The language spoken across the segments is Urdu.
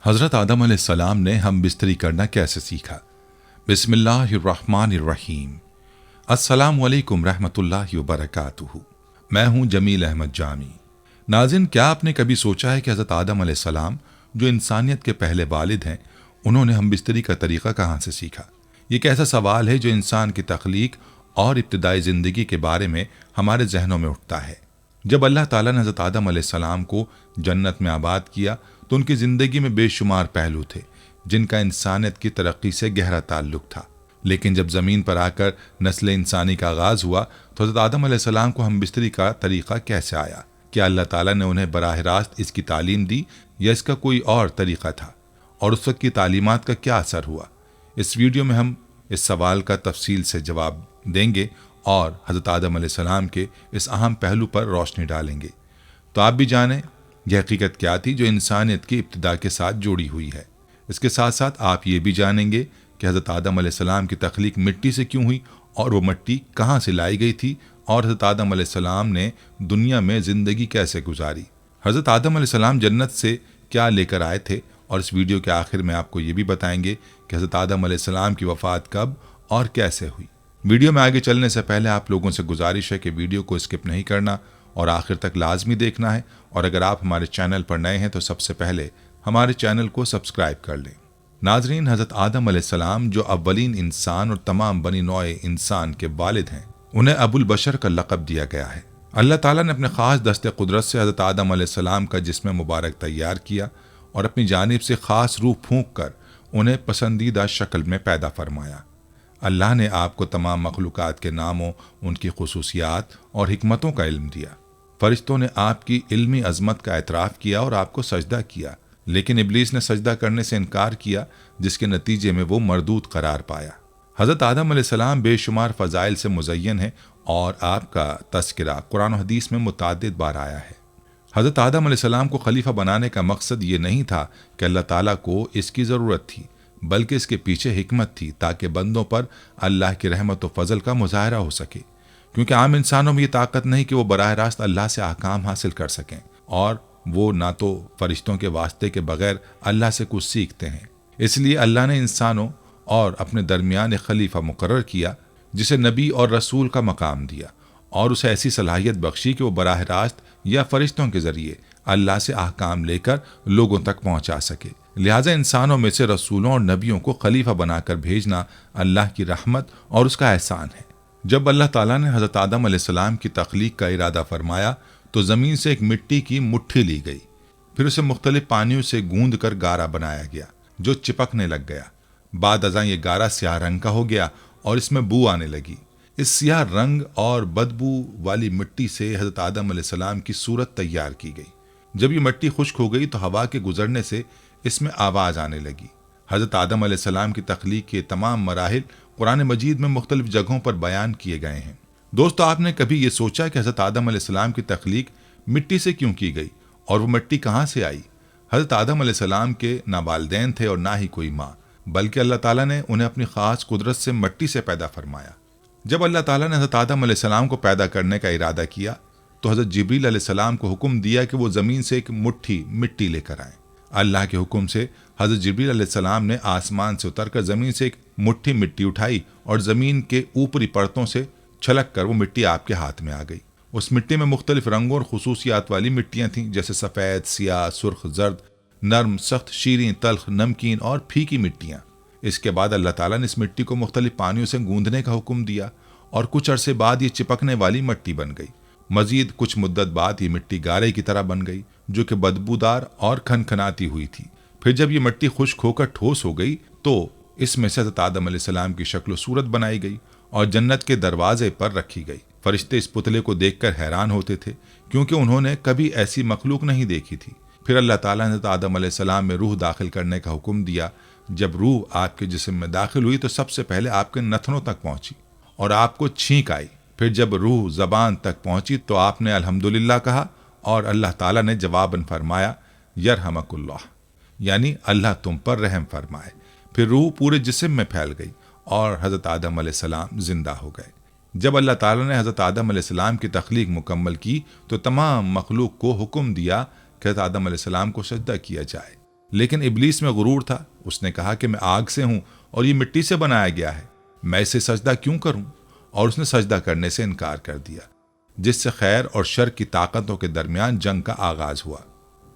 حضرت آدم علیہ السلام نے ہم بستری کرنا کیسے سیکھا؟ بسم اللہ الرحمن الرحیم۔ السلام علیکم رحمۃ اللہ وبرکاتہ۔ میں ہوں جمیل احمد جامی۔ ناظرین، کیا آپ نے کبھی سوچا ہے کہ حضرت آدم علیہ السلام جو انسانیت کے پہلے والد ہیں، انہوں نے ہم بستری کا طریقہ کہاں سے سیکھا؟ یہ ایک ایسا سوال ہے جو انسان کی تخلیق اور ابتدائی زندگی کے بارے میں ہمارے ذہنوں میں اٹھتا ہے۔ جب اللہ تعالیٰ نے حضرت آدم علیہ السلام کو جنت میں آباد کیا تو ان کی زندگی میں بے شمار پہلو تھے جن کا انسانیت کی ترقی سے گہرا تعلق تھا، لیکن جب زمین پر آ کر نسل انسانی کا آغاز ہوا تو حضرت آدم علیہ السلام کو ہم بستری کا طریقہ کیسے آیا؟ کیا اللہ تعالیٰ نے انہیں براہ راست اس کی تعلیم دی یا اس کا کوئی اور طریقہ تھا؟ اور اس وقت کی تعلیمات کا کیا اثر ہوا؟ اس ویڈیو میں ہم اس سوال کا تفصیل سے جواب دیں گے اور حضرت آدم علیہ السلام کے اس اہم پہلو پر روشنی ڈالیں گے۔ تو آپ بھی جانیں یہ حقیقت کیا تھی جو انسانیت کی ابتدا کے ساتھ جڑی ہوئی ہے۔ اس کے ساتھ ساتھ آپ یہ بھی جانیں گے کہ حضرت آدم علیہ السلام کی تخلیق مٹی سے کیوں ہوئی اور وہ مٹی کہاں سے لائی گئی تھی، اور حضرت آدم علیہ السلام نے دنیا میں زندگی کیسے گزاری۔ حضرت آدم علیہ السلام جنت سے کیا لے کر آئے تھے، اور اس ویڈیو کے آخر میں آپ کو یہ بھی بتائیں گے کہ حضرت آدم علیہ السلام کی وفات کب اور کیسے ہوئی۔ ویڈیو میں آگے چلنے سے پہلے آپ لوگوں سے گزارش ہے کہ ویڈیو کو اسکپ نہیں کرنا اور آخر تک لازمی دیکھنا ہے، اور اگر آپ ہمارے چینل پر نئے ہیں تو سب سے پہلے ہمارے چینل کو سبسکرائب کر لیں۔ ناظرین، حضرت آدم علیہ السلام جو اولین انسان اور تمام بنی نوع انسان کے والد ہیں، انہیں ابو البشر کا لقب دیا گیا ہے۔ اللہ تعالیٰ نے اپنے خاص دست قدرت سے حضرت آدم علیہ السلام کا جسم مبارک تیار کیا اور اپنی جانب سے خاص روح پھونک کر انہیں پسندیدہ شکل میں پیدا فرمایا۔ اللہ نے آپ کو تمام مخلوقات کے ناموں، ان کی خصوصیات اور حکمتوں کا علم دیا۔ فرشتوں نے آپ کی علمی عظمت کا اعتراف کیا اور آپ کو سجدہ کیا، لیکن ابلیس نے سجدہ کرنے سے انکار کیا، جس کے نتیجے میں وہ مردود قرار پایا۔ حضرت آدم علیہ السلام بے شمار فضائل سے مزین ہے اور آپ کا تذکرہ قرآن و حدیث میں متعدد بار آیا ہے۔ حضرت آدم علیہ السلام کو خلیفہ بنانے کا مقصد یہ نہیں تھا کہ اللہ تعالیٰ کو اس کی ضرورت تھی، بلکہ اس کے پیچھے حکمت تھی تاکہ بندوں پر اللہ کی رحمت و فضل کا مظاہرہ ہو سکے، کیونکہ عام انسانوں میں یہ طاقت نہیں کہ وہ براہ راست اللہ سے احکام حاصل کر سکیں، اور وہ نہ تو فرشتوں کے واسطے کے بغیر اللہ سے کچھ سیکھتے ہیں۔ اس لیے اللہ نے انسانوں اور اپنے درمیان ایک خلیفہ مقرر کیا جسے نبی اور رسول کا مقام دیا، اور اسے ایسی صلاحیت بخشی کہ وہ براہ راست یا فرشتوں کے ذریعے اللہ سے احکام لے کر لوگوں تک پہنچا سکے۔ لہٰذا انسانوں میں سے رسولوں اور نبیوں کو خلیفہ بنا کر بھیجنا اللہ کی رحمت اور اس کا احسان ہے۔ جب اللہ تعالیٰ نے حضرت آدم علیہ السلام کی تخلیق کا ارادہ فرمایا تو زمین سے ایک مٹی کی مٹھی لی گئی، پھر اسے مختلف پانیوں سے گوندھ کر گارا بنایا گیا جو چپکنے لگ گیا۔ بعد ازاں یہ گارا سیاہ رنگ کا ہو گیا اور اس میں بو آنے لگی۔ اس سیاہ رنگ اور بدبو والی مٹی سے حضرت آدم علیہ السلام کی صورت تیار کی گئی۔ جب یہ مٹی خشک ہو گئی تو ہوا کے گزرنے سے اس میں آواز آنے لگی۔ حضرت آدم علیہ السلام کی تخلیق کے تمام مراحل قرآن مجید میں مختلف جگہوں پر بیان کیے گئے ہیں۔ دوستو، آپ نے کبھی یہ سوچا کہ حضرت آدم علیہ السلام کی تخلیق مٹی سے کیوں کی گئی اور وہ مٹی کہاں سے آئی؟ حضرت آدم علیہ السلام کے نہ والدین تھے اور نہ ہی کوئی ماں، بلکہ اللہ تعالیٰ نے انہیں اپنی خاص قدرت سے مٹی سے پیدا فرمایا۔ جب اللہ تعالیٰ نے حضرت آدم علیہ السلام کو پیدا کرنے کا ارادہ کیا تو حضرت جبریل علیہ السلام کو حکم دیا کہ وہ زمین سے ایک مٹھی مٹی لے کر آئیں۔ اللہ کے حکم سے حضرت جبریل علیہ السلام نے آسمان سے اتر کر زمین سے ایک مٹھی مٹی اٹھائی اور زمین کے اوپری پرتوں سے چھلک کر وہ مٹی آپ کے ہاتھ میں آ گئی۔ اس مٹی میں مختلف رنگوں اور خصوصیات والی مٹیاں تھیں، جیسے سفید، سیاہ، سرخ، زرد، نرم، سخت، شیریں، تلخ، نمکین اور پھیکی مٹیاں۔ اس کے بعد اللہ تعالیٰ نے اس مٹی کو مختلف پانیوں سے گوندھنے کا حکم دیا اور کچھ عرصے بعد یہ چپکنے والی مٹی بن گئی۔ مزید کچھ مدت بعد یہ مٹی گارے کی طرح بن گئی جو کہ بدبودار اور کھنکھناتی ہوئی تھی۔ پھر جب یہ مٹی خشک ہو کر ٹھوس ہو گئی تو اس میں سے حضرت آدم علیہ السلام کی شکل و صورت بنائی گئی اور جنت کے دروازے پر رکھی گئی۔ فرشتے اس پتلے کو دیکھ کر حیران ہوتے تھے کیونکہ انہوں نے کبھی ایسی مخلوق نہیں دیکھی تھی۔ پھر اللہ تعالیٰ نے حضرت آدم علیہ السلام میں روح داخل کرنے کا حکم دیا۔ جب روح آپ کے جسم میں داخل ہوئی تو سب سے پہلے آپ کے نتنوں تک پہنچی اور آپ کو چھینک آئی۔ پھر جب روح زبان تک پہنچی تو آپ نے الحمدللہ کہا اور اللہ تعالیٰ نے جواباً فرمایا یرحمک اللہ، یعنی اللہ تم پر رحم فرمائے۔ پھر روح پورے جسم میں پھیل گئی اور حضرت آدم علیہ السلام زندہ ہو گئے۔ جب اللہ تعالیٰ نے حضرت آدم علیہ السلام کی تخلیق مکمل کی تو تمام مخلوق کو حکم دیا کہ حضرت آدم علیہ السلام کو سجدہ کیا جائے، لیکن ابلیس میں غرور تھا، اس نے کہا کہ میں آگ سے ہوں اور یہ مٹی سے بنایا گیا ہے، میں اسے سجدہ کیوں کروں؟ اور اس نے سجدہ کرنے سے انکار کر دیا، جس سے خیر اور شر کی طاقتوں کے درمیان جنگ کا آغاز ہوا۔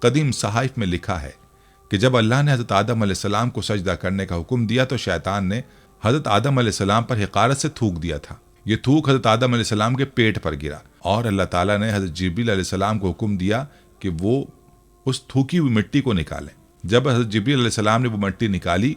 قدیم صحائف میں لکھا ہے کہ جب اللہ نے حضرت آدم علیہ السلام کو سجدہ کرنے کا حکم دیا تو شیطان نے حضرت آدم علیہ السلام پر حقارت سے تھوک دیا تھا۔ یہ تھوک حضرت آدم علیہ السلام کے پیٹ پر گرا اور اللہ تعالیٰ نے حضرت جبریل علیہ السلام کو حکم دیا کہ وہ اس تھوکی ہوئی مٹی کو نکالیں۔ جب حضرت جبریل علیہ السلام نے وہ مٹی نکالی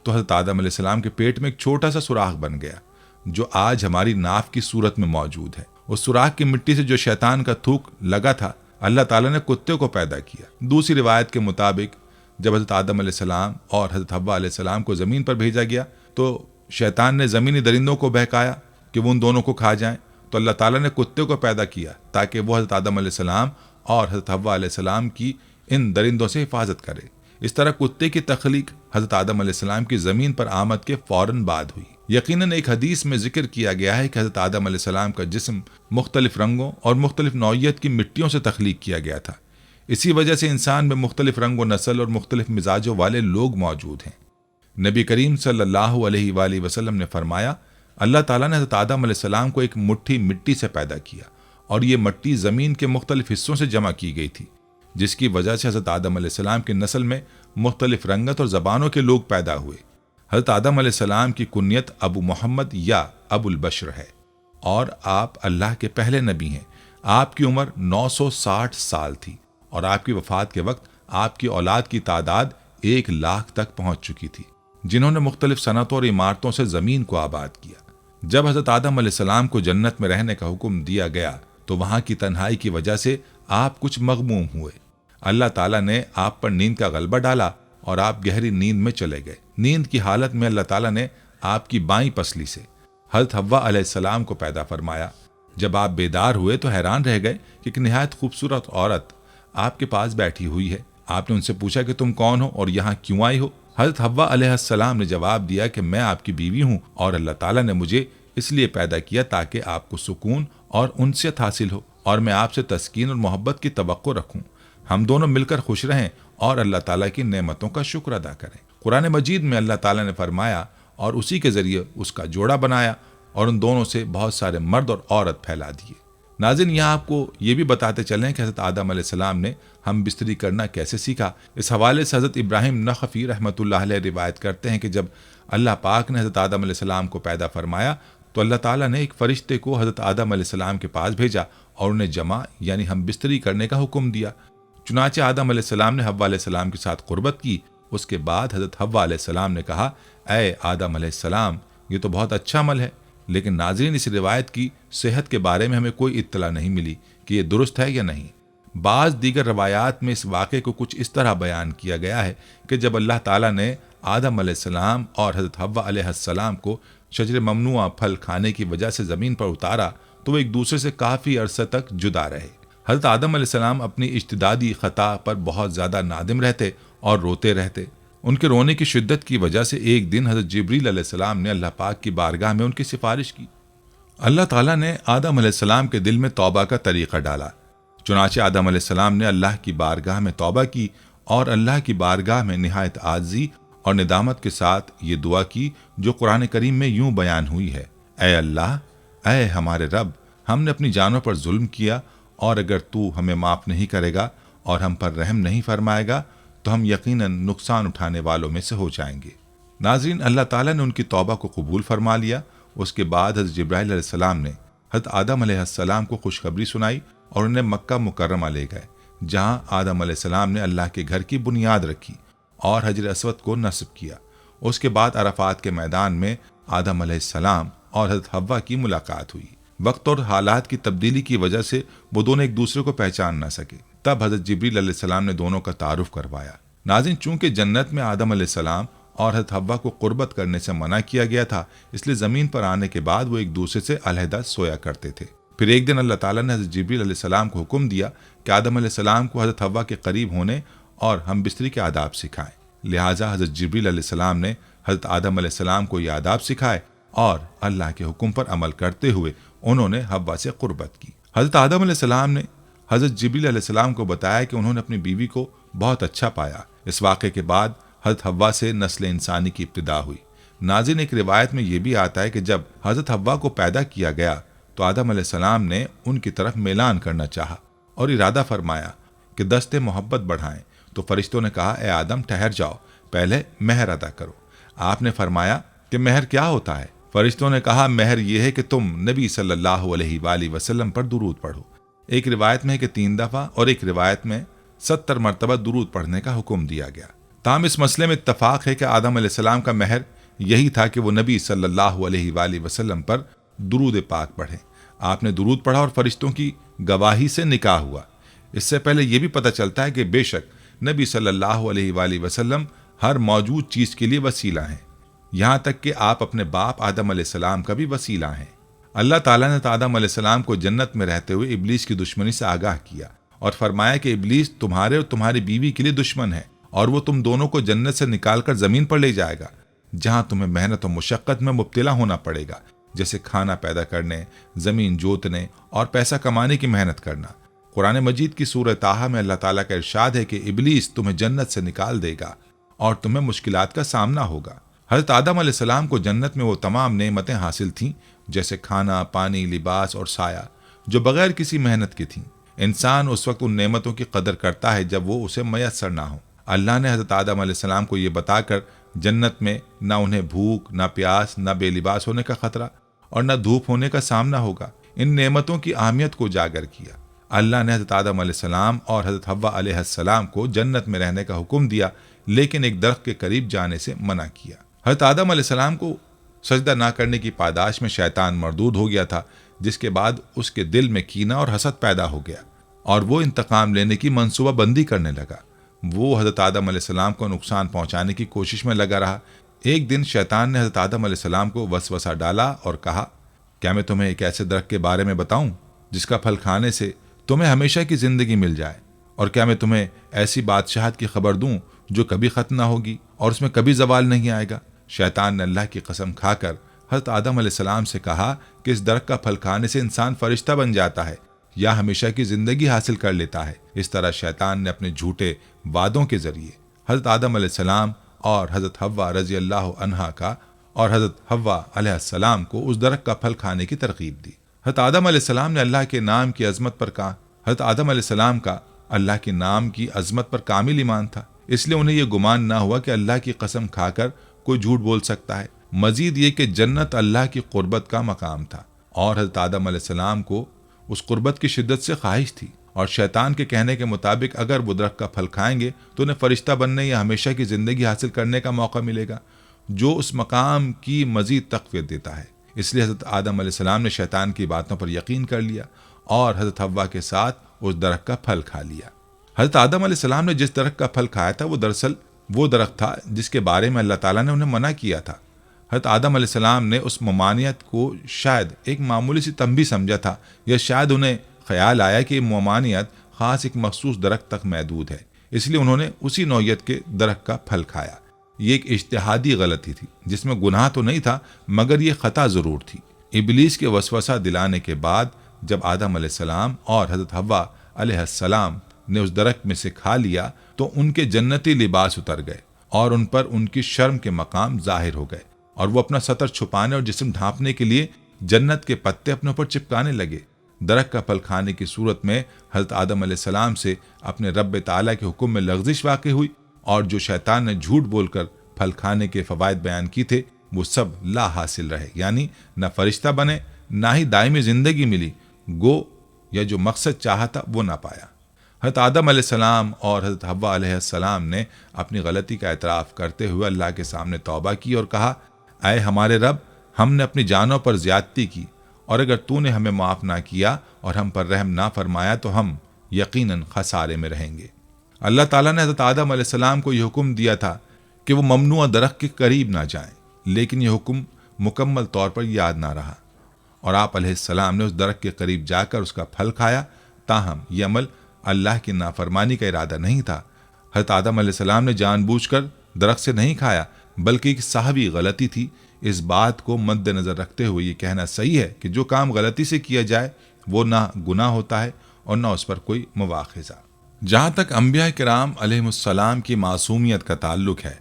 تو حضرت آدم علیہ السلام کے پیٹ میں ایک چھوٹا سا سوراخ بن گیا جو آج ہماری ناف کی صورت میں موجود ہے۔ اس سوراخ کی مٹی سے جو شیطان کا تھوک لگا تھا، اللہ تعالیٰ نے کتے کو پیدا کیا۔ دوسری روایت کے مطابق جب حضرت آدم علیہ السلام اور حضرت حوا علیہ السلام کو زمین پر بھیجا گیا تو شیطان نے زمینی درندوں کو بہکایا کہ وہ ان دونوں کو کھا جائیں، تو اللہ تعالیٰ نے کتے کو پیدا کیا تاکہ وہ حضرت آدم علیہ السلام اور حضرت حوا علیہ السلام کی ان درندوں سے حفاظت کرے۔ اس طرح کتے کی تخلیق حضرت آدم علیہ السلام کی زمین پر آمد کے فوراً بعد ہوئی۔ یقیناً ایک حدیث میں ذکر کیا گیا ہے کہ حضرت آدم علیہ السلام کا جسم مختلف رنگوں اور مختلف نوعیت کی مٹیوں سے تخلیق کیا گیا تھا۔ اسی وجہ سے انسان میں مختلف رنگ و نسل اور مختلف مزاجوں والے لوگ موجود ہیں۔ نبی کریم صلی اللہ علیہ وآلہ وسلم نے فرمایا، اللہ تعالیٰ نے حضرت آدم علیہ السلام کو ایک مٹھی مٹی سے پیدا کیا اور یہ مٹی زمین کے مختلف حصوں سے جمع کی گئی تھی، جس کی وجہ سے حضرت آدم علیہ السلام کی نسل میں مختلف رنگت اور زبانوں کے لوگ پیدا ہوئے۔ حضرت آدم علیہ السلام کی کنیت ابو محمد یا ابو البشر ہے اور آپ اللہ کے پہلے نبی ہیں۔ آپ کی عمر 960 سال تھی اور آپ کی وفات کے وقت آپ کی اولاد کی تعداد 1,00,000 تک پہنچ چکی تھی، جنہوں نے مختلف صنعتوں اور عمارتوں سے زمین کو آباد کیا۔ جب حضرت آدم علیہ السلام کو جنت میں رہنے کا حکم دیا گیا تو وہاں کی تنہائی کی وجہ سے آپ کچھ مغموم ہوئے۔ اللہ تعالیٰ نے آپ پر نیند کا غلبہ ڈالا اور آپ گہری نیند میں چلے گئے۔ نیند کی حالت میں اللہ تعالیٰ نے آپ کی بائیں پسلی سے حضرت حوا علیہ السلام کو پیدا فرمایا۔ جب آپ بیدار ہوئے تو حیران رہ گئے کہ ایک نہایت خوبصورت عورت آپ کے پاس بیٹھی ہوئی ہے۔ آپ نے ان سے پوچھا کہ تم کون ہو اور یہاں کیوں آئی ہو؟ حضرت حوا علیہ السلام نے جواب دیا کہ میں آپ کی بیوی ہوں اور اللہ تعالیٰ نے مجھے اس لیے پیدا کیا تاکہ آپ کو سکون اور انست حاصل ہو اور میں آپ سے تسکین اور محبت کی توقع رکھوں۔ ہم دونوں مل کر خوش رہیں اور اللہ تعالیٰ کی نعمتوں کا شکر ادا کریں۔ قرآن مجید میں اللہ تعالیٰ نے فرمایا اور اسی کے ذریعے اس کا جوڑا بنایا اور ان دونوں سے بہت سارے مرد اور عورت پھیلا دیے۔ ناظرین، یہاں آپ کو یہ بھی بتاتے چلیں کہ حضرت آدم علیہ السلام نے ہم بستری کرنا کیسے سیکھا۔ اس حوالے سے حضرت ابراہیم نخعی رحمۃ اللہ علیہ روایت کرتے ہیں کہ جب اللہ پاک نے حضرت آدم علیہ السلام کو پیدا فرمایا تو اللہ تعالیٰ نے ایک فرشتے کو حضرت آدم علیہ السلام کے پاس بھیجا اور انہیں جمع یعنی ہم بستری کرنے کا حکم دیا۔ چنانچہ آدم علیہ السلام نے حوا علیہ السلام کے ساتھ قربت کی۔ اس کے بعد حضرت حوا علیہ السلام نے کہا، اے آدم علیہ السلام، یہ تو بہت اچھا عمل ہے، لیکن ناظرین اس روایت کی صحت کے بارے میں ہمیں کوئی اطلاع نہیں ملی کہ یہ درست ہے یا نہیں۔ بعض دیگر روایات میں اس واقعے کو کچھ اس طرح بیان کیا گیا ہے کہ جب اللہ تعالیٰ نے آدم علیہ السلام اور حضرت حوا علیہ السلام کو شجر ممنوعہ پھل کھانے کی وجہ سے زمین پر اتارا تو وہ ایک دوسرے سے کافی عرصے تک جدا رہے۔ حضرت آدم علیہ السلام اپنی اجتہادی خطا پر بہت زیادہ نادم رہتے اور روتے رہتے۔ ان کے رونے کی شدت کی وجہ سے ایک دن حضرت جبریل علیہ السلام نے اللہ پاک کی بارگاہ میں ان کی سفارش کی۔ اللہ تعالیٰ نے آدم علیہ السلام کے دل میں توبہ کا طریقہ ڈالا۔ چنانچہ آدم علیہ السلام نے اللہ کی بارگاہ میں توبہ کی اور اللہ کی بارگاہ میں نہایت عاجزی اور ندامت کے ساتھ یہ دعا کی جو قرآن کریم میں یوں بیان ہوئی ہے، اے اللہ، اے ہمارے رب، ہم نے اپنی جانوں پر ظلم کیا اور اگر تو ہمیں معاف نہیں کرے گا اور ہم پر رحم نہیں فرمائے گا تو ہم یقیناً نقصان اٹھانے والوں میں سے ہو جائیں گے۔ ناظرین، اللہ تعالیٰ نے ان کی توبہ کو قبول فرما لیا۔ اس کے بعد حضرت جبرائیل علیہ السلام نے حضرت آدم علیہ السلام کو خوشخبری سنائی اور انہیں مکہ مکرمہ لے گئے، جہاں آدم علیہ السلام نے اللہ کے گھر کی بنیاد رکھی اور حجر اسود کو نصب کیا۔ اس کے بعد عرفات کے میدان میں آدم علیہ السلام اور حضرت حوا کی ملاقات ہوئی۔ وقت اور حالات کی تبدیلی کی وجہ سے وہ دونوں ایک دوسرے کو پہچان نہ سکے، تب حضرت جبریل علیہ السلام نے دونوں کا تعارف کروایا۔ ناظرین، چونکہ جنت میں آدم علیہ السلام اور حضرت حوا کو قربت کرنے سے منع کیا گیا تھا، اس لیے زمین پر آنے کے بعد وہ ایک دوسرے سے علیحدہ سویا کرتے تھے۔ پھر ایک دن اللہ تعالیٰ نے حضرت جبریل علیہ السلام کو حکم دیا کہ آدم علیہ السلام کو حضرت حوا کے قریب ہونے اور ہم بستری کے آداب سکھائیں۔ لہٰذا حضرت جبریل علیہ السلام نے حضرت آدم علیہ السلام کو یہ آداب سکھائے اور اللہ کے حکم پر عمل کرتے ہوئے انہوں نے حوا سے قربت کی۔ حضرت آدم علیہ السلام نے حضرت جبریل علیہ السلام کو بتایا کہ انہوں نے اپنی بیوی کو بہت اچھا پایا، اس واقعے کے بعد حضرت حوا سے نسل انسانی کی ابتدا ہوئی۔ ناظرین، ایک روایت میں یہ بھی آتا ہے کہ جب حضرت حوا کو پیدا کیا گیا تو آدم علیہ السلام نے ان کی طرف میلان کرنا چاہا اور ارادہ فرمایا کہ دست محبت بڑھائیں، تو فرشتوں نے کہا اے آدم ٹھہر جاؤ، پہلے مہر ادا کرو۔ آپ نے فرمایا کہ مہر کیا ہوتا ہے؟ فرشتوں نے کہا مہر یہ ہے کہ تم نبی صلی اللہ علیہ وآلہ وسلم پر درود پڑھو۔ ایک روایت میں ہے کہ 3 دفعہ اور ایک روایت میں 70 مرتبہ درود پڑھنے کا حکم دیا گیا۔ تاہم اس مسئلے میں اتفاق ہے کہ آدم علیہ السلام کا مہر یہی تھا کہ وہ نبی صلی اللہ علیہ وآلہ وسلم پر درود پاک پڑھیں۔ آپ نے درود پڑھا اور فرشتوں کی گواہی سے نکاح ہوا۔ اس سے پہلے یہ بھی پتہ چلتا ہے کہ بے شک نبی صلی اللہ علیہ وآلہ وسلم ہر موجود چیز کے لیے وسیلہ ہیں، یہاں تک کہ آپ اپنے باپ آدم علیہ السلام کا بھی وسیلہ ہیں۔ اللہ تعالیٰ نے آدم علیہ السلام کو جنت میں رہتے ہوئے ابلیس کی دشمنی سے آگاہ کیا اور فرمایا کہ ابلیس تمہارے اور تمہاری بیوی کے لیے دشمن ہے اور وہ تم دونوں کو جنت سے نکال کر زمین پر لے جائے گا، جہاں تمہیں محنت و مشقت میں مبتلا ہونا پڑے گا، جیسے کھانا پیدا کرنے، زمین جوتنے اور پیسہ کمانے کی محنت کرنا۔ قرآن مجید کی سورہ طٰہٰ میں اللہ تعالیٰ کا ارشاد ہے کہ ابلیس تمہیں جنت سے نکال دے گا اور تمہیں مشکلات کا سامنا ہوگا۔ حضرت آدم علیہ السلام کو جنت میں وہ تمام نعمتیں حاصل تھیں، جیسے کھانا، پانی، لباس اور سایہ، جو بغیر کسی محنت کی تھیں۔ انسان اس وقت ان نعمتوں کی قدر کرتا ہے جب وہ اسے میسر نہ ہو۔ اللہ نے حضرت آدم علیہ السلام کو یہ بتا کر جنت میں نہ انہیں بھوک، نہ پیاس، نہ بے لباس ہونے کا خطرہ اور نہ دھوپ ہونے کا سامنا ہوگا، ان نعمتوں کی اہمیت کو اجاگر کیا۔ اللہ نے حضرت آدم علیہ السلام اور حضرت حوا علیہ السلام کو جنت میں رہنے کا حکم دیا، لیکن ایک درخت کے قریب جانے سے منع کیا۔ حضرت آدم علیہ السلام کو سجدہ نہ کرنے کی پاداش میں شیطان مردود ہو گیا تھا، جس کے بعد اس کے دل میں کینہ اور حسد پیدا ہو گیا اور وہ انتقام لینے کی منصوبہ بندی کرنے لگا۔ وہ حضرت آدم علیہ السلام کو نقصان پہنچانے کی کوشش میں لگا رہا۔ ایک دن شیطان نے حضرت آدم علیہ السلام کو وسوسہ ڈالا اور کہا، کیا میں تمہیں ایک ایسے درخت کے بارے میں بتاؤں جس کا پھل کھانے سے تمہیں ہمیشہ کی زندگی مل جائے؟ اور کیا میں تمہیں ایسی بادشاہت کی خبر دوں جو کبھی ختم نہ ہوگی اور اس میں کبھی زوال نہیں آئے گا؟ شیطان نے اللہ کی قسم کھا کر حضرت آدم علیہ السلام سے کہا کہ اس درخت کا پھل کھانے سے انسان فرشتہ بن جاتا ہے یا ہمیشہ کی زندگی حاصل کر لیتا ہے۔ اس طرح شیطان نے اپنے جھوٹے وعدوں کے ذریعے حضرت آدم علیہ السلام اور حضرت حوا رضی اللہ عنہا کا اور حضرت حوا علیہ السلام کو اس درخت کا پھل کھانے کی ترغیب دی۔ حضرت آدم علیہ السلام نے اللہ کے نام کی عظمت پر کہا۔ حضرت آدم علیہ السلام کا اللہ کے نام کی عظمت پر کامل ایمان تھا، اس لیے انہیں یہ گمان نہ ہوا کہ اللہ کی قسم کھا کر کوئی جھوٹ بول سکتا ہے۔ مزید یہ کہ جنت اللہ کی قربت کا مقام تھا اور حضرت آدم علیہ السلام کو اس قربت کی شدت سے خواہش تھی، اور شیطان کے کہنے کے مطابق اگر وہ درخت کا پھل کھائیں گے تو انہیں فرشتہ بننے یا ہمیشہ کی زندگی حاصل کرنے کا موقع ملے گا، جو اس مقام کی مزید تقویت دیتا ہے۔ اس لیے حضرت آدم علیہ السلام نے شیطان کی باتوں پر یقین کر لیا اور حضرت حوا کے ساتھ اس درخت کا پھل کھا لیا۔ حضرت آدم علیہ السلام نے جس درخت کا پھل کھایا تھا وہ دراصل وہ درخت تھا جس کے بارے میں اللہ تعالیٰ نے انہیں منع کیا تھا۔ حضرت آدم علیہ السلام نے اس ممانعت کو شاید ایک معمولی سی تنبیہ سمجھا تھا، یا شاید انہیں خیال آیا کہ یہ ممانعت خاص ایک مخصوص درخت تک محدود ہے، اس لیے انہوں نے اسی نوعیت کے درخت کا پھل کھایا۔ یہ ایک اجتہادی غلطی تھی جس میں گناہ تو نہیں تھا، مگر یہ خطا ضرور تھی۔ ابلیس کے وسوسہ دلانے کے بعد جب آدم علیہ السلام اور حضرت حوا علیہ السلام نے اس درخت میں سے کھا لیا تو ان کے جنتی لباس اتر گئے اور ان پر ان کی شرم کے مقام ظاہر ہو گئے، اور وہ اپنا سطر چھپانے اور جسم ڈھانپنے کے لیے جنت کے پتے اپنے اوپر چپکانے لگے۔ درخت کا پھل کھانے کی صورت میں حضرت آدم علیہ السلام سے اپنے رب تعالیٰ کے حکم میں لغزش واقع ہوئی، اور جو شیطان نے جھوٹ بول کر پھل کھانے کے فوائد بیان کی تھے وہ سب لا حاصل رہے، یعنی نہ فرشتہ بنے نہ ہی دائمی زندگی ملی، گو یا جو مقصد چاہا تھا وہ نہ پایا۔ حضرت آدم علیہ السلام اور حضرت حوا علیہ السلام نے اپنی غلطی کا اعتراف کرتے ہوئے اللہ کے سامنے توبہ کی اور کہا، اے ہمارے رب، ہم نے اپنی جانوں پر زیادتی کی، اور اگر تو نے ہمیں معاف نہ کیا اور ہم پر رحم نہ فرمایا تو ہم یقیناً خسارے میں رہیں گے۔ اللہ تعالیٰ نے حضرت آدم علیہ السلام کو یہ حکم دیا تھا کہ وہ ممنوع درخت کے قریب نہ جائیں، لیکن یہ حکم مکمل طور پر یاد نہ رہا، اور آپ علیہ السلام نے اس درخت کے قریب جا کر اس کا پھل کھایا۔ تاہم یہ عمل اللہ کی نافرمانی کا ارادہ نہیں تھا۔ حضرت آدم علیہ السلام نے جان بوجھ کر درخت سے نہیں کھایا، بلکہ ایک صحوی غلطی تھی۔ اس بات کو مد نظر رکھتے ہوئے یہ کہنا صحیح ہے کہ جو کام غلطی سے کیا جائے وہ نہ گناہ ہوتا ہے اور نہ اس پر کوئی مواخذہ۔ جہاں تک انبیاء کرام علیہم کی معصومیت کا تعلق ہے،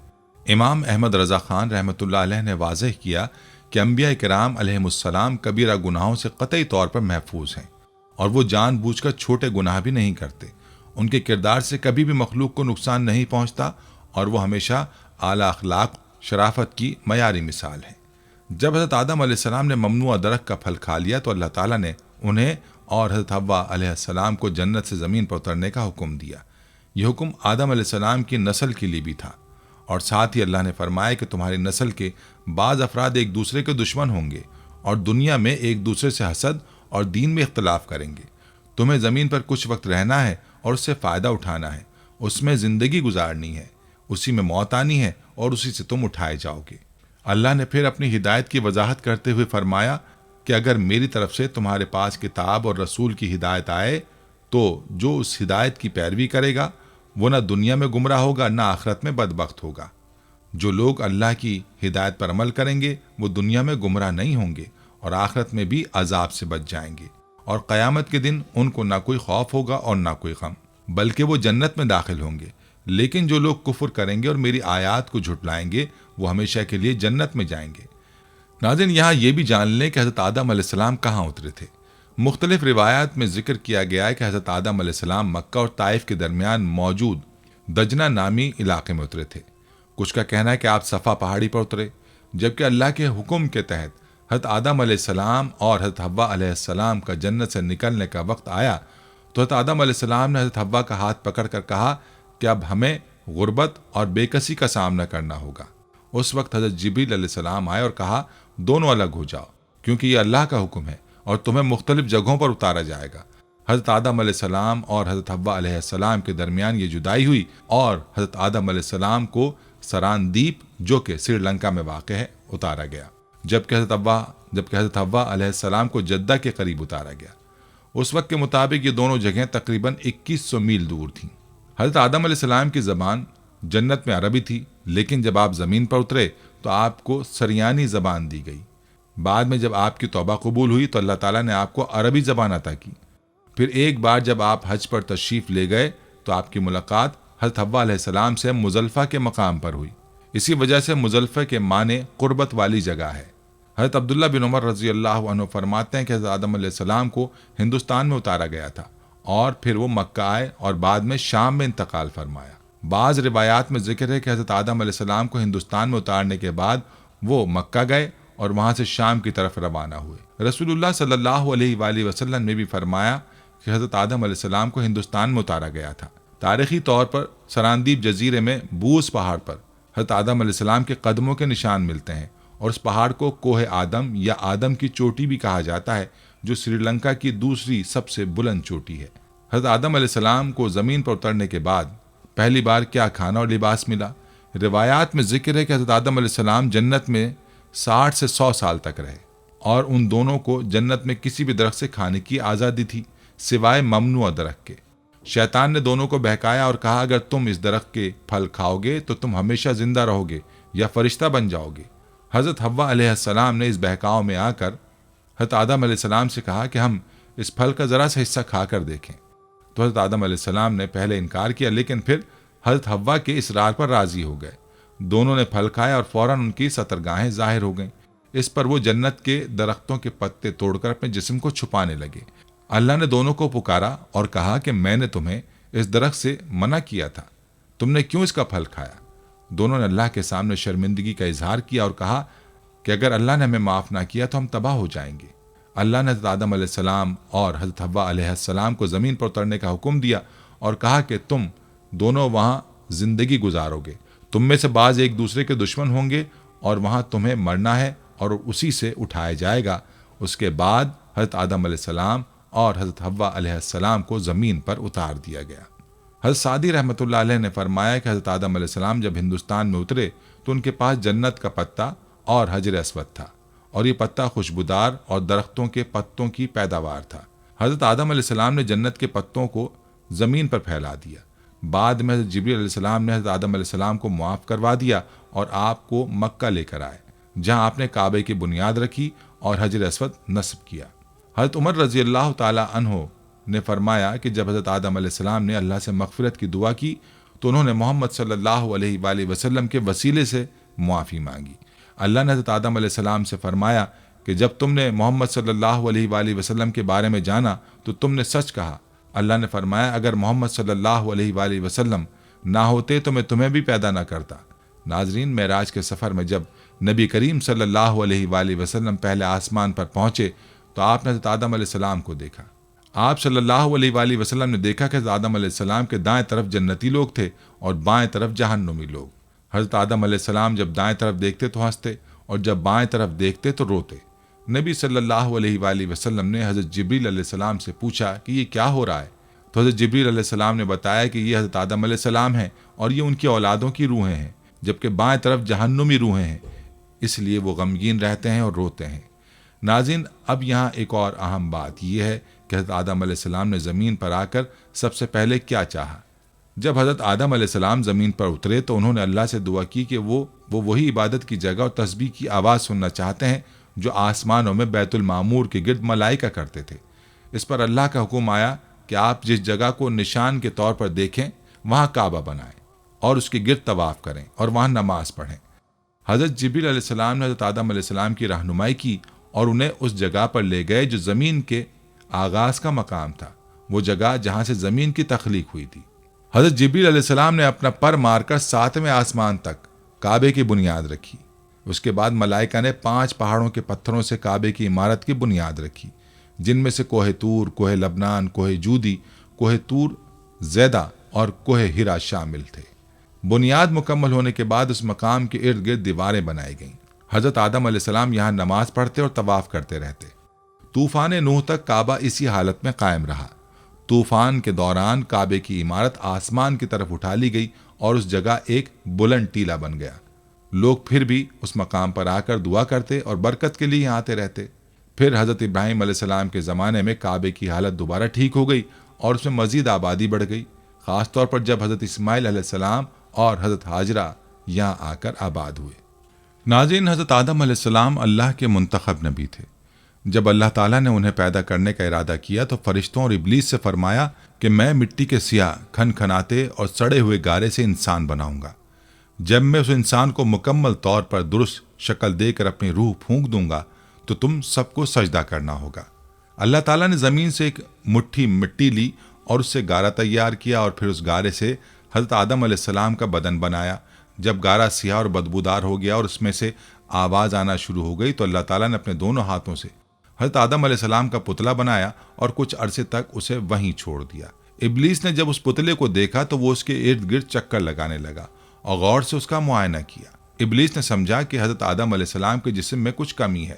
امام احمد رضا خان رحمۃ اللہ علیہ نے واضح کیا کہ انبیاء کرام علیہم کبیرہ گناہوں سے قطعی طور پر محفوظ ہیں، اور وہ جان بوجھ کر چھوٹے گناہ بھی نہیں کرتے۔ ان کے کردار سے کبھی بھی مخلوق کو نقصان نہیں پہنچتا، اور وہ ہمیشہ اعلیٰ اخلاق شرافت کی معیاری مثال ہیں۔ جب حضرت آدم علیہ السلام نے ممنوع درخت کا پھل کھا لیا تو اللہ تعالیٰ نے انہیں اور حضرت حوا علیہ السلام کو جنت سے زمین پر اترنے کا حکم دیا۔ یہ حکم آدم علیہ السلام کی نسل کے لیے بھی تھا، اور ساتھ ہی اللہ نے فرمایا کہ تمہاری نسل کے بعض افراد ایک دوسرے کے دشمن ہوں گے اور دنیا میں ایک دوسرے سے حسد اور دین میں اختلاف کریں گے۔ تمہیں زمین پر کچھ وقت رہنا ہے اور اس سے فائدہ اٹھانا ہے، اس میں زندگی گزارنی ہے، اسی میں موت آنی ہے اور اسی سے تم اٹھائے جاؤ گے۔ اللہ نے پھر اپنی ہدایت کی وضاحت کرتے ہوئے فرمایا کہ اگر میری طرف سے تمہارے پاس کتاب اور رسول کی ہدایت آئے تو جو اس ہدایت کی پیروی کرے گا وہ نہ دنیا میں گمراہ ہوگا نہ آخرت میں بدبخت ہوگا۔ جو لوگ اللہ کی ہدایت پر عمل کریں گے وہ دنیا میں گمراہ نہیں ہوں گے اور آخرت میں بھی عذاب سے بچ جائیں گے، اور قیامت کے دن ان کو نہ کوئی خوف ہوگا اور نہ کوئی غم، بلکہ وہ جنت میں داخل ہوں گے۔ لیکن جو لوگ کفر کریں گے اور میری آیات کو جھٹلائیں گے وہ ہمیشہ کے لیے جنت میں جائیں گے۔ ناظرین، یہاں یہ بھی جان لیں کہ حضرت آدم علیہ السلام کہاں اترے تھے۔ مختلف روایات میں ذکر کیا گیا ہے کہ حضرت آدم علیہ السلام مکہ اور طائف کے درمیان موجود دجنہ نامی علاقے میں اترے تھے۔ کچھ کا کہنا ہے کہ آپ صفا پہاڑی پر اترے، جبکہ اللہ کے حکم کے تحت حضرت آدم علیہ السلام اور حضرت حوا علیہ السلام کا جنت سے نکلنے کا وقت آیا تو حضرت آدم علیہ السلام نے حضرت حوا کا ہاتھ پکڑ کر کہا کہ اب ہمیں غربت اور بے کسی کا سامنا کرنا ہوگا۔ اس وقت حضرت جبریل علیہ السلام آئے اور کہا دونوں الگ ہو جاؤ، کیونکہ یہ اللہ کا حکم ہے اور تمہیں مختلف جگہوں پر اتارا جائے گا۔ حضرت آدم علیہ السلام اور حضرت حوا علیہ السلام کے درمیان یہ جدائی ہوئی اور حضرت آدم علیہ السلام کو سران دیپ جو کہ سری لنکا میں واقع ہے اتارا گیا، جبکہ حضرت حوا علیہ السلام کو جدہ کے قریب اتارا گیا۔ اس وقت کے مطابق یہ دونوں جگہیں تقریباً 2100 میل دور تھیں۔ حضرت آدم علیہ السلام کی زبان جنت میں عربی تھی، لیکن جب آپ زمین پر اترے تو آپ کو سریانی زبان دی گئی۔ بعد میں جب آپ کی توبہ قبول ہوئی تو اللہ تعالیٰ نے آپ کو عربی زبان عطا کی۔ پھر ایک بار جب آپ حج پر تشریف لے گئے تو آپ کی ملاقات حضرت حوا علیہ السلام سے مزدلفہ کے مقام پر ہوئی۔ اسی وجہ سے مزدلفہ کے معنی قربت والی جگہ ہے۔ حضرت عبداللہ بن عمر رضی اللہ عنہ فرماتے ہیں کہ حضرت آدم علیہ السلام کو ہندوستان میں اتارا گیا تھا اور پھر وہ مکہ آئے اور بعد میں شام میں انتقال فرمایا۔ بعض روایات میں ذکر ہے کہ حضرت آدم علیہ السلام کو ہندوستان میں اتارنے کے بعد وہ مکہ گئے اور وہاں سے شام کی طرف روانہ ہوئے۔ رسول اللہ صلی اللہ علیہ وآلہ وسلم نے بھی فرمایا کہ حضرت آدم علیہ السلام کو ہندوستان میں اتارا گیا تھا۔ تاریخی طور پر سراندیپ جزیرے میں بوس پہاڑ پر حضرت آدم علیہ السلام کے قدموں کے نشان ملتے ہیں، اور اس پہاڑ کو کوہ آدم یا آدم کی چوٹی بھی کہا جاتا ہے، جو سری لنکا کی دوسری سب سے بلند چوٹی ہے۔ حضرت آدم علیہ السلام کو زمین پر اترنے کے بعد پہلی بار کیا کھانا اور لباس ملا؟ روایات میں ذکر ہے کہ حضرت آدم علیہ السلام جنت میں 60 سے 100 سال تک رہے، اور ان دونوں کو جنت میں کسی بھی درخت سے کھانے کی آزادی تھی سوائے ممنوع درخت کے۔ شیطان نے دونوں کو بہکایا اور کہا اگر تم اس درخت کے پھل کھاؤ گے تو تم ہمیشہ زندہ رہو گے یا فرشتہ بن جاؤ گے۔ حضرت حوا علیہ السلام نے اس بہکاؤ میں آ کر حضرت آدم علیہ السلام سے کہا کہ ہم اس پھل کا ذرا سا حصہ کھا کر دیکھیں، تو حضرت آدم علیہ السلام نے پہلے انکار کیا، لیکن پھر حضرت حوا کے اصرار پر راضی ہو گئے۔ دونوں نے پھل کھایا اور فوراً ان کی سترگاہیں ظاہر ہو گئیں۔ اس پر وہ جنت کے درختوں کے پتے توڑ کر اپنے جسم کو چھپانے لگے۔ اللہ نے دونوں کو پکارا اور کہا کہ میں نے تمہیں اس درخت سے منع کیا تھا، تم نے کیوں اس کا پھل کھایا؟ دونوں نے اللہ کے سامنے شرمندگی کا اظہار کیا اور کہا کہ اگر اللہ نے ہمیں معاف نہ کیا تو ہم تباہ ہو جائیں گے۔ اللہ نے حضرت آدم علیہ السلام اور حضرت حوا علیہ السلام کو زمین پر اترنے کا حکم دیا اور کہا کہ تم دونوں وہاں زندگی گزارو گے، تم میں سے بعض ایک دوسرے کے دشمن ہوں گے اور وہاں تمہیں مرنا ہے اور اسی سے اٹھایا جائے گا۔ اس کے بعد حضرت آدم علیہ السلام اور حضرت حوا علیہ السلام کو زمین پر اتار دیا گیا۔ حضرت سعدی رحمۃ اللہ علیہ نے فرمایا کہ حضرت آدم علیہ السلام جب ہندوستان میں اترے تو ان کے پاس جنت کا پتا اور حجر اسود تھا، اور یہ پتا خوشبودار اور درختوں کے پتوں کی پیداوار تھا۔ حضرت آدم علیہ السلام نے جنت کے پتوں کو زمین پر پھیلا دیا۔ بعد میں حضرت جبریل علیہ السلام نے حضرت آدم علیہ السلام کو معاف کروا دیا اور آپ کو مکہ لے کر آئے، جہاں آپ نے کعبے کی بنیاد رکھی اور حجر اسود نصب کیا۔ حضرت عمر رضی اللہ تعالی عنہ نے فرمایا کہ جب حضرت آدم علیہ السلام نے اللہ سے مغفرت کی دعا کی تو انہوں نے محمد صلی اللہ علیہ وآلہ وسلم کے وسیلے سے معافی مانگی۔ اللہ نے حضرت آدم علیہ السلام سے فرمایا کہ جب تم نے محمد صلی اللہ علیہ وآلہ وسلم کے بارے میں جانا تو تم نے سچ کہا۔ اللہ نے فرمایا اگر محمد صلی اللہ علیہ وآلہ وسلم نہ ہوتے تو میں تمہیں بھی پیدا نہ کرتا۔ ناظرین، معراج کے سفر میں جب نبی کریم صلی اللہ علیہ وآلہ وسلم پہلے آسمان پر پہنچے تو آپ نے حضرت آدم علیہ السلام کو دیکھا۔ آپ صلی اللہ علیہ وآلہ وسلم نے دیکھا کہ حضرت آدم علیہ السلام کے دائیں طرف جنتی لوگ تھے اور بائیں طرف جہنمی لوگ۔ حضرت آدم علیہ السلام جب دائیں طرف دیکھتے تو ہنستے اور جب بائیں طرف دیکھتے تو روتے۔ نبی صلی اللہ علیہ وآلہ وسلم نے حضرت جبریل علیہ السلام سے پوچھا کہ یہ کیا ہو رہا ہے؟ تو حضرت جبریل علیہ السلام نے بتایا کہ یہ حضرت آدم علیہ السلام ہیں اور یہ ان کی اولادوں کی روحیں ہیں، جبکہ بائیں طرف جہنمی روحیں ہیں، اس لیے وہ غمگین رہتے ہیں اور روتے ہیں۔ ناظرین، اب یہاں ایک اور اہم بات یہ ہے کہ حضرت آدم علیہ السلام نے زمین پر آ کر سب سے پہلے کیا چاہا؟ جب حضرت آدم علیہ السلام زمین پر اترے تو انہوں نے اللہ سے دعا کی کہ وہ وہی عبادت کی جگہ اور تسبیح کی آواز سننا چاہتے ہیں جو آسمانوں میں بیت المعمور کے گرد ملائکہ کرتے تھے۔ اس پر اللہ کا حکم آیا کہ آپ جس جگہ کو نشان کے طور پر دیکھیں وہاں کعبہ بنائیں اور اس کے گرد طواف کریں اور وہاں نماز پڑھیں۔ حضرت جبریل علیہ السلام نے حضرت آدم علیہ السلام کی رہنمائی کی اور انہیں اس جگہ پر لے گئے جو زمین کے آغاز کا مقام تھا، وہ جگہ جہاں سے زمین کی تخلیق ہوئی تھی۔ حضرت جبریل علیہ السلام نے اپنا پر مار کر 7ویں آسمان تک کعبے کی بنیاد رکھی۔ اس کے بعد ملائکہ نے 5 پہاڑوں کے پتھروں سے کعبے کی عمارت کی بنیاد رکھی، جن میں سے کوہ طور، کوہ لبنان، کوہ جودی، کوہ طور زیدہ اور کوہ ہرا شامل تھے۔ بنیاد مکمل ہونے کے بعد اس مقام کے ارد گرد دیواریں بنائی گئیں۔ حضرت آدم علیہ السلام یہاں نماز پڑھتے اور طواف کرتے رہتے۔ طوفان نوح تک کعبہ اسی حالت میں قائم رہا۔ طوفان کے دوران کعبے کی عمارت آسمان کی طرف اٹھا لی گئی اور اس جگہ ایک بلند ٹیلہ بن گیا۔ لوگ پھر بھی اس مقام پر آ کر دعا کرتے اور برکت کے لیے آتے رہتے۔ پھر حضرت ابراہیم علیہ السلام کے زمانے میں کعبے کی حالت دوبارہ ٹھیک ہو گئی اور اس میں مزید آبادی بڑھ گئی، خاص طور پر جب حضرت اسماعیل علیہ السلام اور حضرت ہاجرہ یہاں آ کر آباد ہوئے۔ ناظرین، حضرت آدم علیہ السلام اللہ کے منتخب نبی تھے۔ جب اللہ تعالیٰ نے انہیں پیدا کرنے کا ارادہ کیا تو فرشتوں اور ابلیس سے فرمایا کہ میں مٹی کے سیاہ کھن کھناتے اور سڑے ہوئے گارے سے انسان بناؤں گا۔ جب میں اس انسان کو مکمل طور پر درست شکل دے کر اپنی روح پھونک دوں گا تو تم سب کو سجدہ کرنا ہوگا۔ اللہ تعالیٰ نے زمین سے ایک مٹھی مٹی لی اور اس سے گارا تیار کیا اور پھر اس گارے سے حضرت آدم علیہ السلام کا بدن بنایا۔ جب گارا سیاہ اور بدبودار ہو گیا اور اس میں سے آواز آنا شروع ہو گئی تو اللہ تعالیٰ نے اپنے دونوں ہاتھوں سے حضرت آدم علیہ السلام کا پتلا بنایا اور کچھ عرصے تک اسے وہیں چھوڑ دیا۔ ابلیس نے جب اس پتلے کو دیکھا تو وہ اس کے ارد گرد چکر لگانے لگا اور غور سے اس کا معائنہ کیا۔ ابلیس نے سمجھا کہ حضرت آدم علیہ السلام کے جسم میں کچھ کمی ہے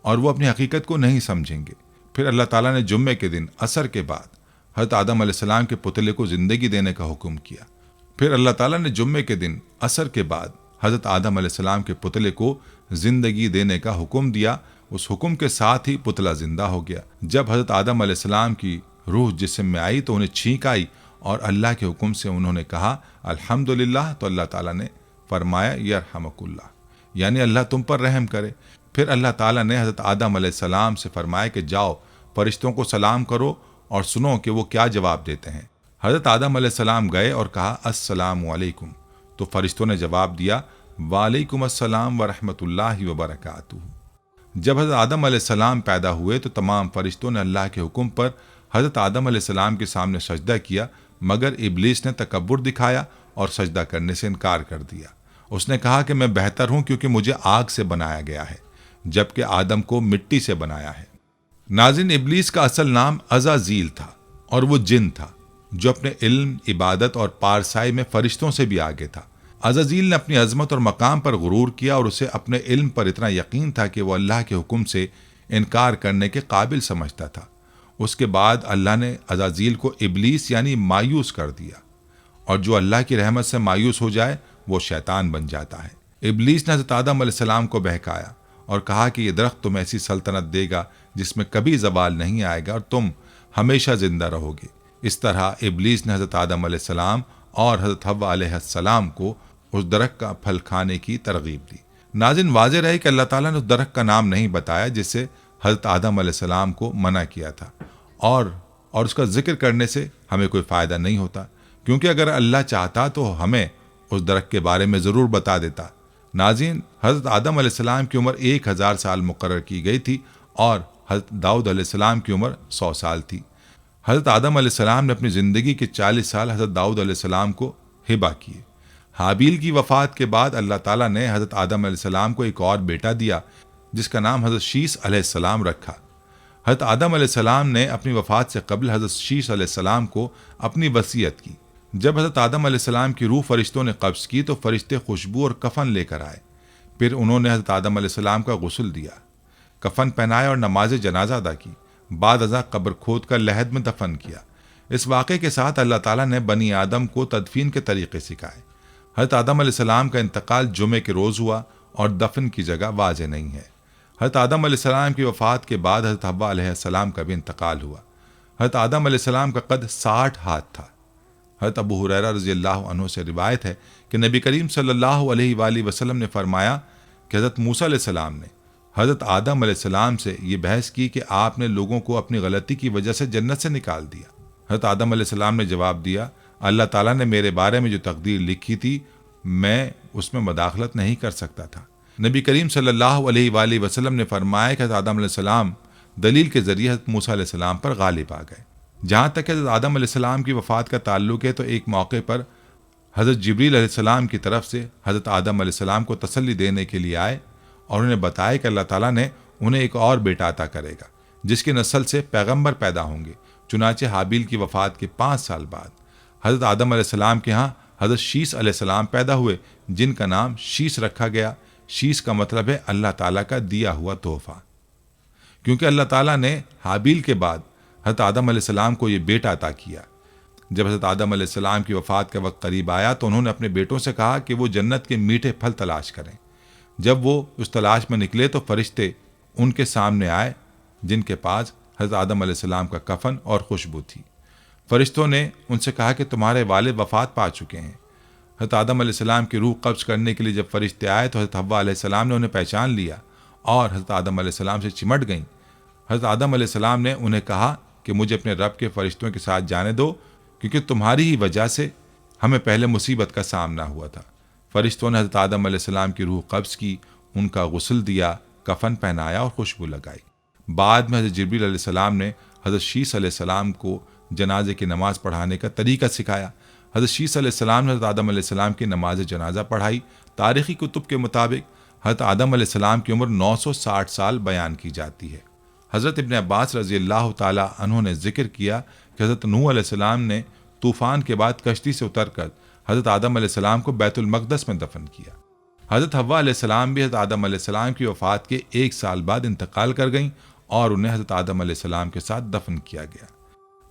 اور وہ اپنی حقیقت کو نہیں سمجھیں گے۔ پھر اللہ تعالیٰ نے جمعے کے دن عصر کے بعد حضرت آدم علیہ السلام کے پتلے کو زندگی دینے کا حکم کیا۔ پھر اللہ تعالیٰ نے جمعے کے دن عصر کے بعد حضرت آدم علیہ السلام کے پتلے کو زندگی دینے کا حکم دیا۔ اس حکم کے ساتھ ہی پتلا زندہ ہو گیا۔ جب حضرت آدم علیہ السلام کی روح جسم میں آئی تو انہیں چھینک آئی اور اللہ کے حکم سے انہوں نے کہا الحمدللہ، تو اللہ تعالیٰ نے فرمایا یرحمک اللہ، یعنی اللہ تم پر رحم کرے۔ پھر اللہ تعالیٰ نے حضرت آدم علیہ السلام سے فرمایا کہ جاؤ فرشتوں کو سلام کرو اور سنو کہ وہ کیا جواب دیتے ہیں۔ حضرت آدم علیہ السلام گئے اور کہا السلام علیکم، تو فرشتوں نے جواب دیا وعلیکم السلام ورحمۃ اللہ وبرکاتہ۔ جب حضرت آدم علیہ السلام پیدا ہوئے تو تمام فرشتوں نے اللہ کے حکم پر حضرت آدم علیہ السلام کے سامنے سجدہ کیا، مگر ابلیس نے تکبر دکھایا اور سجدہ کرنے سے انکار کر دیا۔ اس نے کہا کہ میں بہتر ہوں کیونکہ مجھے آگ سے بنایا گیا ہے جبکہ آدم کو مٹی سے بنایا ہے۔ ناظرین، ابلیس کا اصل نام عزازیل تھا اور وہ جن تھا جو اپنے علم، عبادت اور پارسائی میں فرشتوں سے بھی آگے تھا۔ عزازیل نے اپنی عظمت اور مقام پر غرور کیا اور اسے اپنے علم پر اتنا یقین تھا کہ وہ اللہ کے حکم سے انکار کرنے کے قابل سمجھتا تھا۔ اس کے بعد اللہ نے عزازیل کو ابلیس یعنی مایوس کر دیا، اور جو اللہ کی رحمت سے مایوس ہو جائے وہ شیطان بن جاتا ہے۔ ابلیس نے حضرت آدم علیہ السلام کو بہکایا اور کہا کہ یہ درخت تمہیں ایسی سلطنت دے گا جس میں کبھی زوال نہیں آئے گا اور تم ہمیشہ زندہ رہو گے۔ اس طرح ابلیس نے حضرت آدم علیہ السلام اور حضرت حوا علیہ السلام کو اس درخت کا پھل کھانے کی ترغیب دی۔ ناظرین، واضح رہے کہ اللہ تعالیٰ نے اس درخت کا نام نہیں بتایا جس سے حضرت آدم علیہ السلام کو منع کیا تھا، اور اور اس کا ذکر کرنے سے ہمیں کوئی فائدہ نہیں ہوتا، کیونکہ اگر اللہ چاہتا تو ہمیں اس درخت کے بارے میں ضرور بتا دیتا۔ ناظرین، حضرت آدم علیہ السلام کی عمر 1000 سال مقرر کی گئی تھی اور حضرت داؤد علیہ السلام کی عمر 100 سال تھی۔ حضرت آدم علیہ السلام نے اپنی زندگی کے 40 سال حضرت داؤد علیہ السلام کو ہبہ کیے۔ حابیل کی وفات کے بعد اللہ تعالیٰ نے حضرت آدم علیہ السلام کو ایک اور بیٹا دیا جس کا نام حضرت شیس علیہ السلام رکھا۔ حضرت آدم علیہ السلام نے اپنی وفات سے قبل حضرت شیس علیہ السلام کو اپنی وصیت کی۔ جب حضرت آدم علیہ السلام کی روح فرشتوں نے قبض کی تو فرشتے خوشبو اور کفن لے کر آئے۔ پھر انہوں نے حضرت آدم علیہ السلام کا غسل دیا، کفن پہنایا اور نماز جنازہ ادا کی۔ بعد ازاں قبر کھود کر لحد میں دفن کیا۔ اس واقعے کے ساتھ اللہ تعالیٰ نے بنی آدم کو تدفین کے طریقے سکھائے۔ حضرت آدم علیہ السلام کا انتقال جمعے کے روز ہوا اور دفن کی جگہ واضح نہیں ہے۔ حضرت آدم علیہ السلام کی وفات کے بعد حضرت حوا علیہ السلام کا بھی انتقال ہوا۔ حضرت آدم علیہ السلام کا قد 60 ہاتھ تھا۔ حضرت ابو ہریرہ رضی اللہ عنہ سے روایت ہے کہ نبی کریم صلی اللہ علیہ وآلہ وسلم نے فرمایا کہ حضرت موسیٰ علیہ السلام نے حضرت آدم علیہ السلام سے یہ بحث کی کہ آپ نے لوگوں کو اپنی غلطی کی وجہ سے جنت سے نکال دیا۔ حضرت آدم علیہ السلام نے جواب دیا، اللہ تعالیٰ نے میرے بارے میں جو تقدیر لکھی تھی میں اس میں مداخلت نہیں کر سکتا تھا۔ نبی کریم صلی اللہ علیہ وآلہ وسلم نے فرمایا کہ حضرت آدم علیہ السلام دلیل کے ذریعے حضرت موسیٰ علیہ السلام پر غالب آ گئے۔ جہاں تک کہ حضرت آدم علیہ السلام کی وفات کا تعلق ہے تو ایک موقع پر حضرت جبریل علیہ السلام کی طرف سے حضرت آدم علیہ السلام کو تسلی دینے کے لیے آئے اور انہیں بتایا کہ اللہ تعالیٰ نے انہیں ایک اور بیٹا عطا کرے گا جس کی نسل سے پیغمبر پیدا ہوں گے۔ چنانچہ حابیل کی وفات کے 5 سال بعد حضرت آدم علیہ السلام کے ہاں حضرت شیس علیہ السلام پیدا ہوئے، جن کا نام شیس رکھا گیا۔ شیس کا مطلب ہے اللہ تعالیٰ کا دیا ہوا تحفہ، کیونکہ اللہ تعالیٰ نے حابیل کے بعد حضرت آدم علیہ السلام کو یہ بیٹا عطا کیا۔ جب حضرت آدم علیہ السلام کی وفات کا وقت قریب آیا تو انہوں نے اپنے بیٹوں سے کہا کہ وہ جنت کے میٹھے پھل تلاش کریں۔ جب وہ اس تلاش میں نکلے تو فرشتے ان کے سامنے آئے جن کے پاس حضرت آدم علیہ السلام کا کفن اور خوشبو تھی۔ فرشتوں نے ان سے کہا کہ تمہارے والد وفات پا چکے ہیں۔ حضرت آدم علیہ السلام کی روح قبض کرنے کے لیے جب فرشتے آئے تو حضرت حوا علیہ السلام نے انہیں پہچان لیا اور حضرت آدم علیہ السلام سے چمٹ گئیں۔ حضرت آدم علیہ السلام نے انہیں کہا کہ مجھے اپنے رب کے فرشتوں کے ساتھ جانے دو، کیونکہ تمہاری ہی وجہ سے ہمیں پہلے مصیبت کا سامنا ہوا تھا۔ فرشتوں نے حضرت آدم علیہ السلام کی روح قبض کی، ان کا غسل دیا، کفن پہنایا اور خوشبو لگائی۔ بعد میں حضرت جبریل علیہ السلام نے حضرت شیس علیہ السلام کو جنازے کی نماز پڑھانے کا طریقہ سکھایا۔ حضرت شیس علیہ السلام نے حضرت آدم علیہ السلام کی نماز جنازہ پڑھائی۔ تاریخی کتب کے مطابق حضرت آدم علیہ السلام کی عمر 960 سال بیان کی جاتی ہے۔ حضرت ابن عباس رضی اللہ تعالی عنہ نے ذکر کیا کہ حضرت نوح علیہ السلام نے طوفان کے بعد کشتی سے اتر کر حضرت آدم علیہ السلام کو بیت المقدس میں دفن کیا۔ حضرت حوا علیہ السلام بھی حضرت آدم علیہ السلام کی وفات کے 1 سال بعد انتقال کر گئیں اور انہیں حضرت آدم علیہ السلام کے ساتھ دفن کیا گیا۔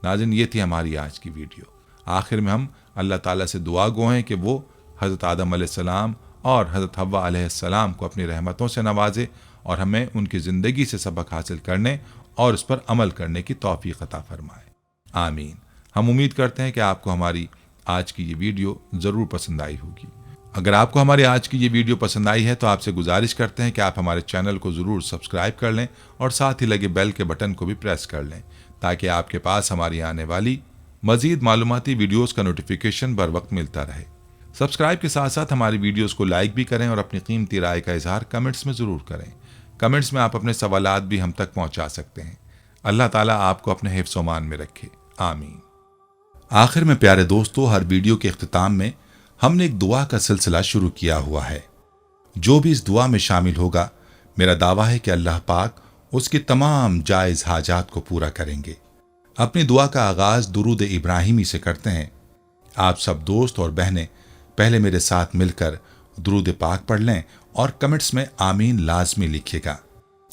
ناظرین، یہ تھی ہماری آج کی ویڈیو۔ آخر میں ہم اللہ تعالیٰ سے دعا گو ہیں کہ وہ حضرت آدم علیہ السلام اور حضرت حوا علیہ السلام کو اپنی رحمتوں سے نوازے اور ہمیں ان کی زندگی سے سبق حاصل کرنے اور اس پر عمل کرنے کی توفیق عطا فرمائے، آمین۔ ہم امید کرتے ہیں کہ آپ کو ہماری آج کی یہ ویڈیو ضرور پسند آئی ہوگی۔ اگر آپ کو ہماری آج کی یہ ویڈیو پسند آئی ہے تو آپ سے گزارش کرتے ہیں کہ آپ ہمارے چینل کو ضرور سبسکرائب کر لیں اور ساتھ ہی لگے بیل کے بٹن کو بھی پریس کر لیں تاکہ آپ کے پاس ہماری آنے والی مزید معلوماتی ویڈیوز کا نوٹیفیکیشن بر وقت ملتا رہے۔ سبسکرائب کے ساتھ ساتھ ہماری ویڈیوز کو لائک بھی کریں اور اپنی قیمتی رائے کا اظہار کمنٹس میں ضرور کریں۔ کمنٹس میں آپ اپنے سوالات بھی ہم تک پہنچا سکتے ہیں۔ اللہ تعالیٰ آپ کو اپنے حفظ و امان میں رکھے، آمین۔ آخر میں پیارے دوستو، ہر ویڈیو کے اختتام میں ہم نے ایک دعا کا سلسلہ شروع کیا ہوا ہے۔ جو بھی اس دعا میں شامل ہوگا، میرا دعویٰ ہے کہ اللہ پاک اس کی تمام جائز حاجات کو پورا کریں گے۔ اپنی دعا کا آغاز درود ابراہیمی سے کرتے ہیں۔ آپ سب دوست اور بہنیں پہلے میرے ساتھ مل کر درود پاک پڑھ لیں اور کمنٹس میں آمین لازمی لکھیے گا۔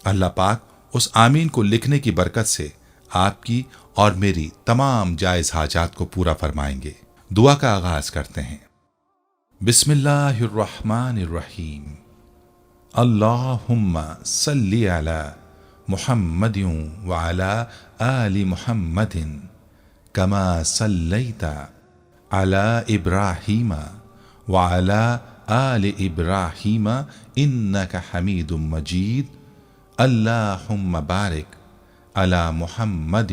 اللہ پاک اس آمین کو لکھنے کی برکت سے آپ کی اور میری تمام جائز حاجات کو پورا فرمائیں گے۔ دعا کا آغاز کرتے ہیں۔ بسم اللہ الرحمن الرحیم۔ اللہم صلی علی محمد وعلی آل محمد کما صلیت علی ابراہیم وعلی آل ابراہیم انک حمید مجید۔ اللہم بارک علی محمد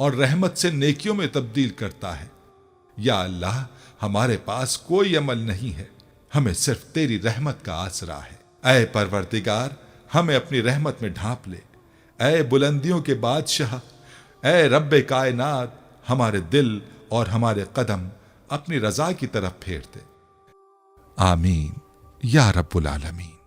اور رحمت سے نیکیوں میں تبدیل کرتا ہے۔ یا اللہ، ہمارے پاس کوئی عمل نہیں ہے، ہمیں صرف تیری رحمت کا آسرا ہے۔ اے پروردگار، ہمیں اپنی رحمت میں ڈھانپ لے۔ اے بلندیوں کے بادشاہ، اے رب کائنات، ہمارے دل اور ہمارے قدم اپنی رضا کی طرف پھیر دے۔ آمین یا رب العالمین۔